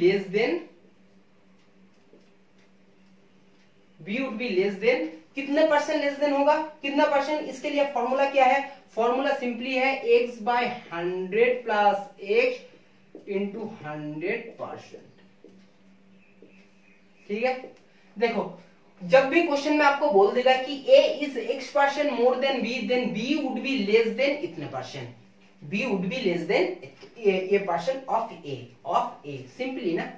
less than B would be less than, कितने परसेंट लेस देन होगा, कितना परसेंट, इसके लिए फॉर्मूला क्या है, फॉर्मूला सिंपली है x by 100 plus x into 100%। ठीक है, देखो जब भी क्वेश्चन में आपको बोल देगा कि a is x% more than b, then b would be less than इतने percent, b would be less than a percent of a simply ना,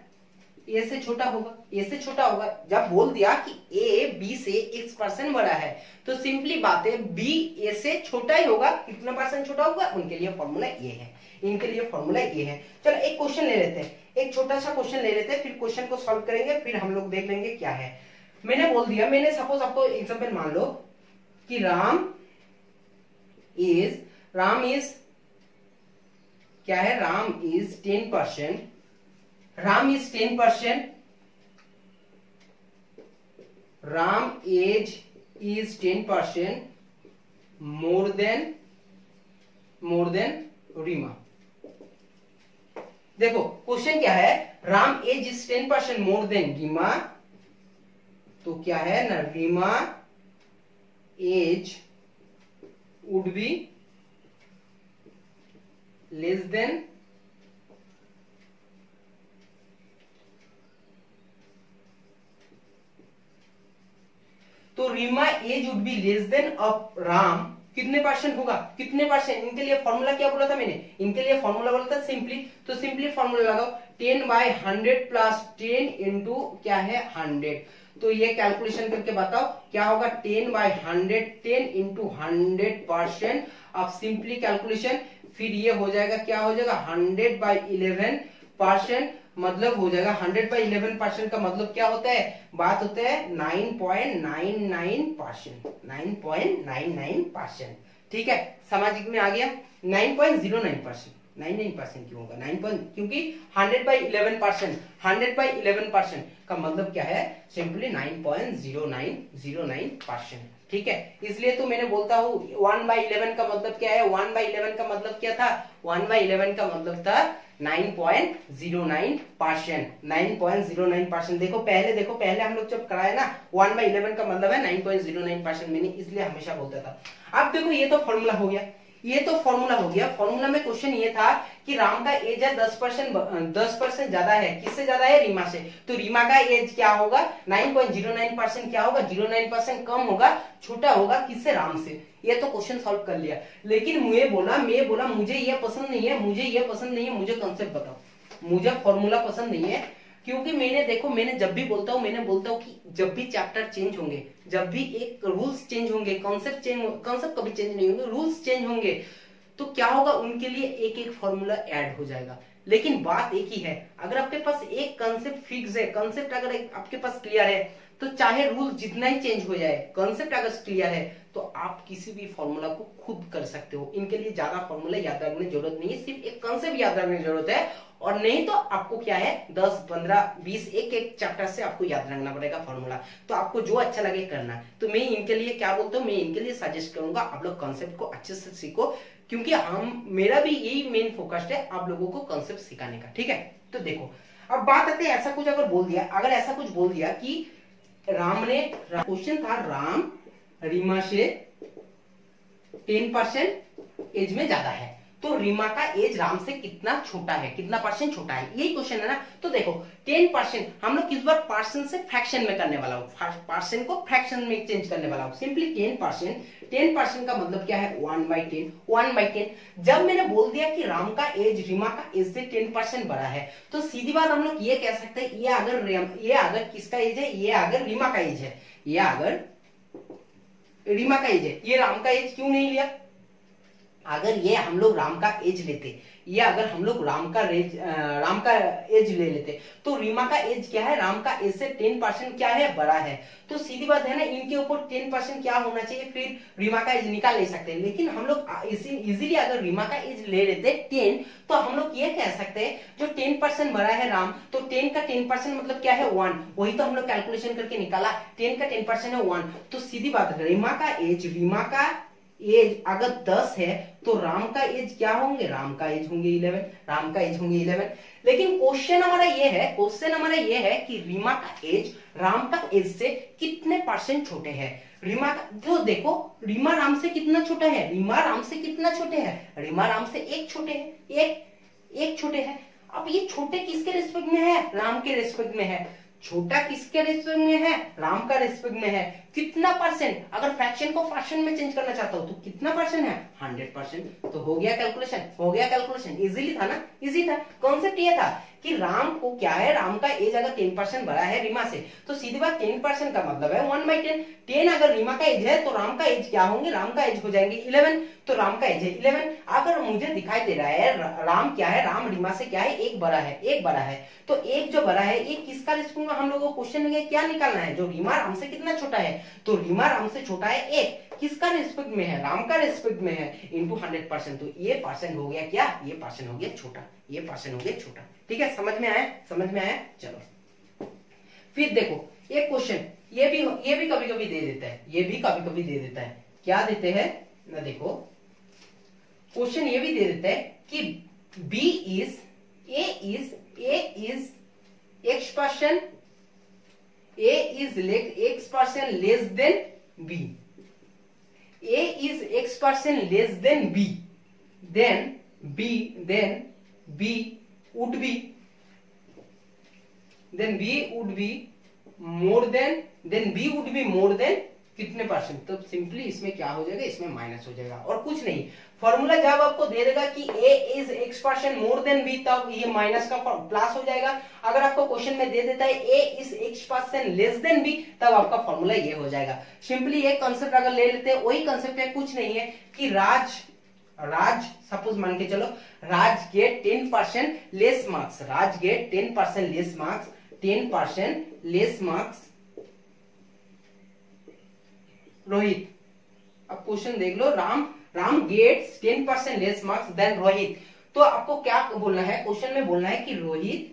a से छोटा होगा, a से छोटा होगा। जब बोल दिया कि a b से x% बड़ा है तो सिंपली बात है b a से छोटा ही होगा, कितना परसेंट छोटा होगा, उनके लिए फॉर्मूला ये है, इनके लिए फॉर्मूला ये है। चलो एक क्वेश्चन ले लेते हैं, एक छोटा सा क्वेश्चन ले लेते हैं, फिर क्वेश्चन को सॉल्व करेंगे, फिर हम लोग देख लेंगे क्या है। मैंने बोल दिया, मैंने सपोज आपको एग्जांपल मान लो कि राम इज क्या है, Ram is 10%, Ram is 10%, Ram age is 10% more than Reema. देखो क्वेश्चन क्या है, Ram age is 10% more than Reema, तो क्या है ना, Reema age would be less than तो Reema age would be less than of Ram, कितने परसेंट होगा, कितने परसेंट, इनके लिए फॉर्मूला क्या बोला था मैंने, इनके लिए फॉर्मूला बोला था सिंपली, तो सिंपली फॉर्मूला लगाओ 10 बाय 100 प्लस 10 इंटू क्या है 100, तो ये कैलकुलेशन करके बताओ क्या होगा, 10 बाय 100, 10 इंटू 100%, अब सिंपली कैलकुलेशन, फिर ये हो जाएगा, क्या हो जाएगा 100 बाय 11%, मतलब हो जाएगा 100 बाय 11% का मतलब क्या होता है, बात होता है 9.99%, 9.99%। ठीक है, सामाजिक में आ गया 9.09%, 99% क्यों होगा 9 क्योंकि 100 बाई 11%, 100 बाई 11% का मतलब क्या है, सिंपली 9.0909%। ठीक है, इसलिए तो मैंने बोलता हूँ 1 बाई 11 का मतलब क्या है, 1 बाई 11 का मतलब क्या था, 1 बाई 11 का मतलब था 9.09%, 9.09%। देखो पहले हम लोग जब कराए ना 1 बाई 11 का मतलब है 9.09%, मैंने इसलिए हमेशा बोलता था। अब देखो ये तो फॉर्मूला हो गया, ये तो फॉर्मूला हो गया। फॉर्मूला में क्वेश्चन ये था कि राम का एज है 10% ज्यादा है, किससे ज्यादा है, रीमा से, तो रीमा का एज क्या होगा 9.09%, क्या होगा 09% कम होगा, छोटा होगा किससे, राम से। ये तो क्वेश्चन सॉल्व कर लिया। लेकिन मैं बोला मुझे ये पसंद नहीं है, मुझे ये पसंद नहीं है, मुझे कॉन्सेप्ट बताओ, मुझे फॉर्मूला पसंद नहीं है। क्योंकि मैंने जब भी बोलता हूँ कि जब भी चैप्टर चेंज होंगे, जब भी एक रूल्स चेंज होंगे, कॉन्सेप्ट कभी चेंज नहीं होंगे, रूल्स चेंज होंगे, तो क्या होगा, उनके लिए एक एक फॉर्मूला ऐड हो जाएगा। लेकिन बात एक ही है, अगर आपके पास एक कॉन्सेप्ट फिक्स है, कॉन्सेप्ट अगर आपके पास क्लियर है, तो चाहे रूल जितना ही चेंज हो जाए, कॉन्सेप्ट अगर क्लियर है तो आप किसी भी फॉर्मूला को खुद कर सकते हो। इनके लिए ज्यादा फॉर्मूला याद रखने की जरूरत नहीं है, सिर्फ एक कॉन्सेप्ट याद रखने की जरूरत है। और नहीं तो आपको क्या है 10, 15, 20 एक चैप्टर से आपको याद रखना पड़ेगा फॉर्मूला। तो आपको जो अच्छा लगे करना। तो मैं इनके लिए क्या बोलता हूँ, मैं इनके लिए सजेस्ट करूंगा आप लोग कॉन्सेप्ट को अच्छे से सीखो, क्योंकि मेरा भी यही मेन फोकस है आप लोगों को कॉन्सेप्ट सिखाने का। ठीक है, तो देखो अब बात आती है, ऐसा कुछ अगर बोल दिया कि राम ने, क्वेश्चन था राम रीमा से 10% एज में ज्यादा है, तो रीमा का एज राम से कितना छोटा है, कितना परसेंट छोटा है, यही क्वेश्चन है ना। तो देखो 10%, हम लोग इस बार परसेंट से फ्रैक्शन में करने वाला हूँ, परसेंट को फ्रैक्शन में चेंज करने वाला हूँ। सिंपली 10% का मतलब क्या है 1/10। जब मैंने बोल दिया कि राम का एज रीमा का एज से 10% बड़ा है, तो सीधी बात हम लोग ये कह सकते हैं, ये अगर किसका एज है, ये अगर रीमा का एज है, ये अगर रीमा का एज है, ये राम का एज क्यों नहीं लिया। अगर ये हम लोग राम का एज लेते, ये अगर हम लोग राम का एज ले लेते, तो रीमा का एज क्या है, राम का एज से 10% क्या है, बड़ा है। तो सीधी बात है ना, इनके ऊपर 10% क्या होना चाहिए, फिर रीमा का एज निकाल नहीं सकते। लेकिन हम लोग इजीली अगर रीमा का एज ले लेते 10, तो हम लोग ये कह सकते हैं जो 10% बड़ा है राम, तो 10 का 10% मतलब क्या है 1, वही तो हम लोग कैलकुलेशन करके निकाला, 10 का 10% है 1। तो सीधी बात है, रीमा का एज अगर 10 है तो राम का एज क्या होंगे, राम का एज होंगे 11, राम का एज होंगे 11। लेकिन क्वेश्चन हमारा ये है कि रीमा का एज राम का एज से कितने % छोटे हैं। रीमा का तो देखो, रीमा राम से कितना छोटा है, रीमा राम से कितना छोटे है, रीमा राम से एक छोटे है, एक छोटे है। अब ये छोटे किसके रिस्पेक्ट में है, राम के रिस्पेक्ट में है। छोटा किसके रिस्पेक्ट में है, राम का रिस्पेक्ट में है। कितना %, अगर फ्रैक्शन को फ्रैक्शन में चेंज करना चाहता हूं तो कितना % है, 100%। तो हो गया कैलकुलेशन, इजीली था ना, इजी था। कॉन्सेप्ट ये था कि राम को क्या है, राम का एज अगर 10% बड़ा है रीमा से, तो सीधी बात 10% का मतलब है 1/10। 10 अगर रीमा का एज है तो राम का एज क्या होंगे, राम का एज हो जाएंगे 11, तो राम का एज है 11। अगर मुझे दिखाई दे रहा है राम क्या है, राम रीमा से क्या है, एक बड़ा है, तो एक जो बड़ा है एक किसका रिस्पेक्ट में, हम लोगों को क्वेश्चन में क्या निकालना है, जो रीमा राम से कितना छोटा है, तो रीमा राम से छोटा है एक, किसका रिस्पेक्ट में है, राम का रिस्पेक्ट में है, इंटू 100%। तो ये % हो गया क्या, ये % हो गया छोटा, ये % हो गया छोटा। ठीक है, समझ में आया। चलो फिर देखो एक क्वेश्चन ये भी कभी कभी दे देता है, क्या देते हैं ना, देखो क्वेश्चन ये भी दे देता है कि A is X% less than B. A is X% less than B. Then B would be more than कितने %। तो सिंपली इसमें क्या हो जाएगा, इसमें माइनस हो जाएगा और कुछ नहीं। फॉर्मूला जब आपको दे देगा कि A is X% more than B, तब ये माइनस का प्लस हो जाएगा। अगर आपको क्वेश्चन में दे देता है A is X% less than B, तब आपका फॉर्मूला ये हो जाएगा। सिंपली एक कंसेप्ट अगर ले लेते हैं, वही कंसेप्ट है, कुछ नहीं है कि राज सपोज मान के चलो, Raj get 10% less marks, 10% less marks Rohit. अब क्वेश्चन देख लो, Ram gets 10% less marks than Rohit. तो आपको क्या बोलना है, क्वेश्चन में बोलना है कि Rohit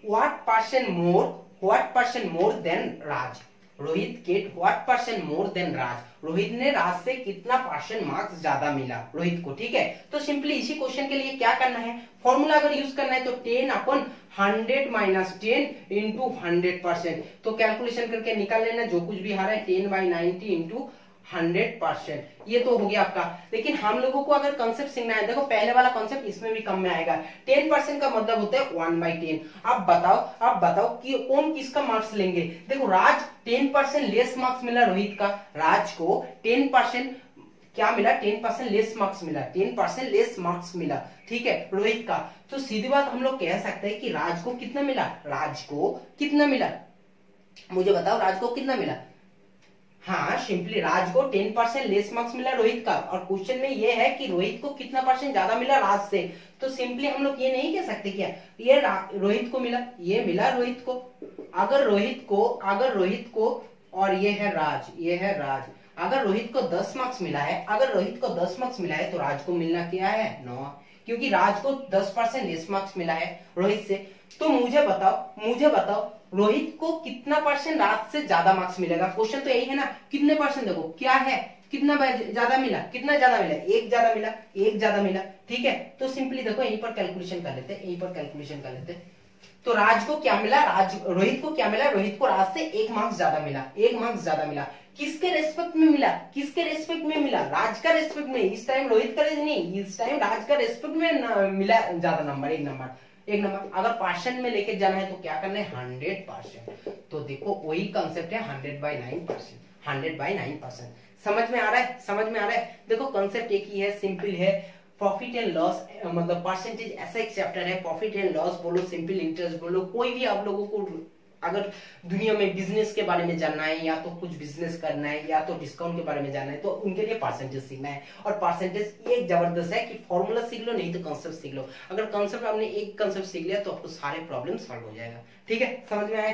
what % more than Raj, Rohit get what % more than Raj, Rohit ने राज से कितना % मार्क्स ज्यादा मिला रोहित को। ठीक है, तो सिंपली इसी क्वेश्चन के लिए क्या करना है, फॉर्मूला अगर यूज करना है तो 10/100 माइनस 10 इंटू 100%। तो कैलकुलेशन करके निकाल लेना, जो कुछ भी आ रहा है 10/90 इंटू 100%, ये तो हो गया आपका। लेकिन हम लोगों को अगर कंसेप्ट सीखना है, देखो पहले वाला कंसेप्ट इसमें भी कम में आएगा। 10% का मतलब होता है 1/10। अब बताओ कि कौन किसका मार्क्स लेंगे। देखो राज 10% लेस मार्क्स मिला रोहित का, राज को 10% क्या मिला, 10% लेस मार्क्स मिला, 10% लेस मार्क्स मिला। ठीक है, रोहित का। तो सीधी बात हम लोग कह सकते हैं कि राज को कितना मिला, मुझे बताओ राज को कितना मिला। हाँ, सिंपली राज को 10% लेस मार्क्स मिला रोहित का, और क्वेश्चन में ये है कि रोहित को कितना % ज्यादा मिला राज से। तो सिंपली हम लोग ये नहीं कह सकते क्या ये रोहित को मिला, ये मिला रोहित को। अगर रोहित को और ये है राज, अगर रोहित को 10 मार्क्स मिला है, तो राज को मिलना क्या है 9, क्योंकि राज को 10% लेस मार्क्स मिला है रोहित से। तो मुझे बताओ रोहित को कितना % राज से ज्यादा मार्क्स मिलेगा। क्वेश्चन तो यही है ना, कितने %, देखो क्या है, कितना ज्यादा मिला, एक ज्यादा मिला। ठीक है, तो सिंपली देखो यहीं पर कैलकुलेशन कर लेते हैं। तो राज को क्या मिला, रोहित को क्या मिला, रोहित को राज से 1 मार्क्स ज्यादा मिला। किसके रेस्पेक्ट में मिला, राज का रेस्पेक्ट में। इस टाइम रोहित का नहीं, इस टाइम राज का रेस्पेक्ट में मिला ज्यादा नंबर, एक नंबर। अगर % में लेके जाना है तो क्या करना है 100%। तो देखो वही कंसेप्ट है 100/9%। समझ में आ रहा है। देखो कंसेप्ट एक ही है, सिंपल है। प्रॉफिट एंड लॉस मतलब परसेंटेज ऐसा एक चैप्टर है, प्रॉफिट एंड लॉस बोलो, सिंपल इंटरेस्ट बोलो, कोई भी आप लोगों को अगर दुनिया में बिजनेस के बारे में जानना है, या तो कुछ बिजनेस करना है, या तो डिस्काउंट के बारे में जानना है, तो उनके लिए परसेंटेज सीखना है। और परसेंटेज एक जबरदस्त है कि फॉर्मूला सीख लो, नहीं तो कंसेप्ट सीख लो। अगर कंसेप्ट आपने एक कंसेप्ट सीख लिया तो आपको सारे प्रॉब्लम सॉल्व हो जाएगा। ठीक है, समझ में आए।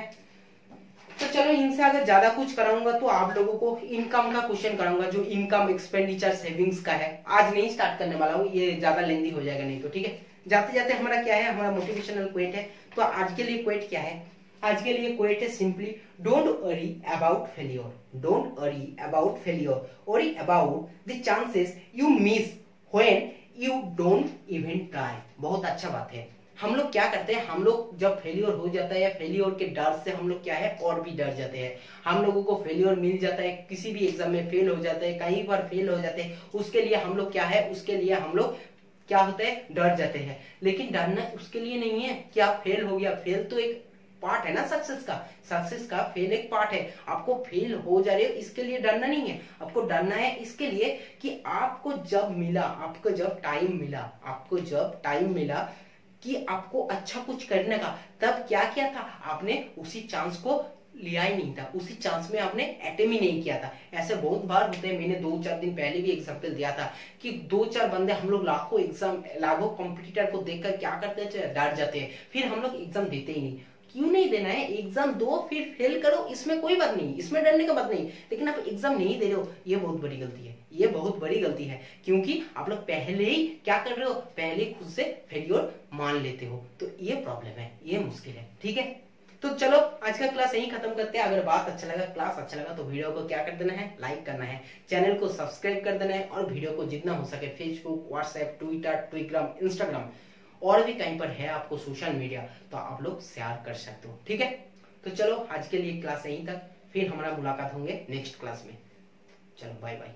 तो चलो इनसे अगर ज्यादा कुछ कराऊंगा तो आप लोगों को इनकम का क्वेश्चन कराऊंगा, जो इनकम एक्सपेंडिचर सेविंग्स का है। आज नहीं स्टार्ट करने वाला हूँ, ये ज्यादा लेंदी हो जाएगा नहीं तो। ठीक है, जाते जाते हमारा क्या है, हमारा मोटिवेशनल क्वेट है। तो आज के लिए क्वेट क्या है, आज के लिए क्वेट है simply don't worry about failure, don't worry about failure, worry about the chances you miss when you don't even try. बहुत अच्छा बात है। हम लोग क्या करते हैं, हम लोग जब फेलियर हो जाता है या फेलियर के डर से हम लोग क्या है और भी डर जाते हैं। हम लोगों को फेलियर मिल जाता है, किसी भी एग्जाम में फेल हो जाता है, कई बार फेल हो जाते हैं, उसके लिए हम लोग क्या है, उसके लिए हम लोग क्या होते हैं, डर जाते हैं। लेकिन डरना उसके लिए नहीं है कि आप फेल हो गया, फेल तो एक पार्ट है ना सक्सेस का, सक्सेस का फेल एक पार्ट है। आपको फेल हो जा रहे हो इसके लिए डरना नहीं है, आपको डरना है इसके लिए कि आपको जब मिला, आपको जब टाइम मिला, आपको जब टाइम मिला कि आपको अच्छा कुछ करने का, तब क्या किया था आपने, उसी चांस को लिया ही नहीं था, उसी चांस में आपने अटेम्प्ट ही नहीं किया था। ऐसे बहुत बार होते हैं, मैंने 2-4 दिन पहले भी एग्जांपल दिया था कि 2-4 बंदे, हम लोग लाखों कॉम्पिटिटर को देखकर क्या करते हैं, डर जाते हैं, फिर हम लोग एग्जाम देते ही नहीं। क्यों नहीं देना है, एग्जाम दो फिर फेल करो, इसमें कोई बात नहीं, इसमें डरने का बात नहीं। लेकिन आप एग्जाम नहीं दे रहे हो, ये बहुत बड़ी गलती है, ये बहुत बड़ी गलती है, क्योंकि आप लोग पहले ही क्या कर रहे हो, पहले खुद से फेलियर मान लेते हो। तो ये प्रॉब्लम है, ये मुश्किल है। ठीक है, तो चलो आज का क्लास यहीं खत्म करते हैं। अगर बात अच्छा लगा, क्लास अच्छा लगा तो वीडियो को क्या कर देना है, लाइक करना है, चैनल को सब्सक्राइब कर देना है, और वीडियो को जितना हो सके Facebook, WhatsApp, Twitter, Telegram, Instagram और भी कहीं पर है आपको सोशल मीडिया, तो आप लोग शेयर कर सकते हो। ठीक है, तो चलो आज के लिए क्लास यहीं तक, फिर हमारा मुलाकात होंगे नेक्स्ट क्लास में। चलो बाय बाय।